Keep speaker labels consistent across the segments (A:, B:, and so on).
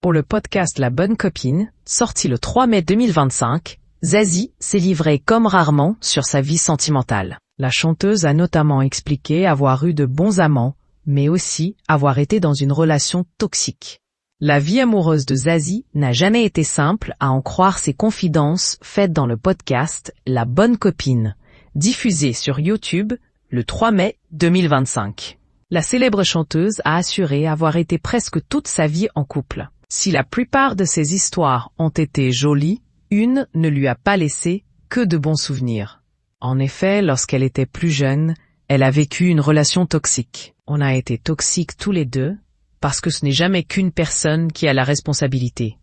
A: Pour le podcast La Bonne Copine, sorti le 3 mai 2025, Zazie s'est livrée comme rarement sur sa vie sentimentale. La chanteuse a notamment expliqué avoir eu de bons amants, mais aussi avoir été dans une relation toxique. La vie amoureuse de Zazie n'a jamais été simple, à en croire ses confidences faites dans le podcast La Bonne Copine, diffusé sur YouTube le 3 mai 2025. La célèbre chanteuse a assuré avoir été presque toute sa vie en couple. Si la plupart de ses histoires ont été jolies, une ne lui a pas laissé que de bons souvenirs. En effet, lorsqu'elle était plus jeune, elle a vécu une relation toxique. On a été toxiques tous les deux, parce que ce n'est jamais qu'une personne qui a la responsabilité,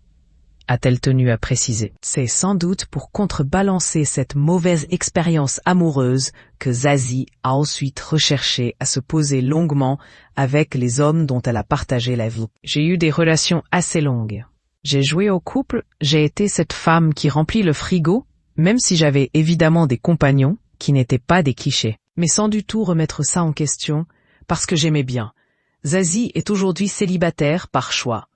A: a-t-elle tenu à préciser. C'est sans doute pour contrebalancer cette mauvaise expérience amoureuse que Zazie a ensuite recherché à se poser longuement avec les hommes dont elle a partagé la vie. J'ai eu des relations assez longues. J'ai joué au couple, j'ai été cette femme qui remplit le frigo, même si j'avais évidemment des compagnons qui n'étaient pas des clichés. Mais sans du tout remettre ça en question, parce que j'aimais bien. Zazie est aujourd'hui célibataire par choix.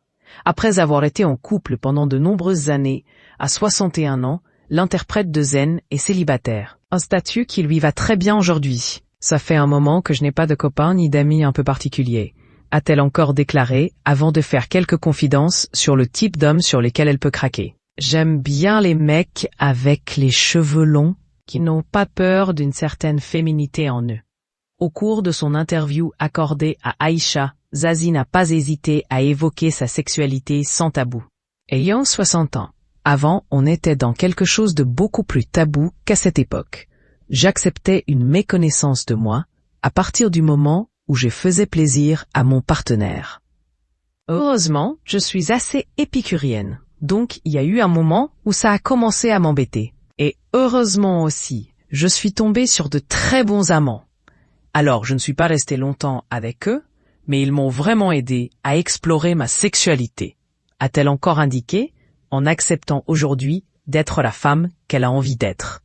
A: Après avoir été en couple pendant de nombreuses années, à 61 ans, l'interprète de Zen est célibataire. Un statut qui lui va très bien aujourd'hui. Ça fait un moment que je n'ai pas de copain ni d'amis un peu particuliers, a-t-elle encore déclaré avant de faire quelques confidences sur le type d'homme sur lesquels elle peut craquer. J'aime bien les mecs avec les cheveux longs qui n'ont pas peur d'une certaine féminité en eux. Au cours de son interview accordée à Aïcha, Zazie n'a pas hésité à évoquer sa sexualité sans tabou. Ayant 60 ans, avant on était dans quelque chose de beaucoup plus tabou qu'à cette époque. J'acceptais une méconnaissance de moi, à partir du moment où je faisais plaisir à mon partenaire. Heureusement, je suis assez épicurienne, donc il y a eu un moment où ça a commencé à m'embêter. Et heureusement aussi, je suis tombée sur de très bons amants. Alors je ne suis pas restée longtemps avec eux, mais ils m'ont vraiment aidé à explorer ma sexualité, a-t-elle encore indiqué, en acceptant aujourd'hui d'être la femme qu'elle a envie d'être.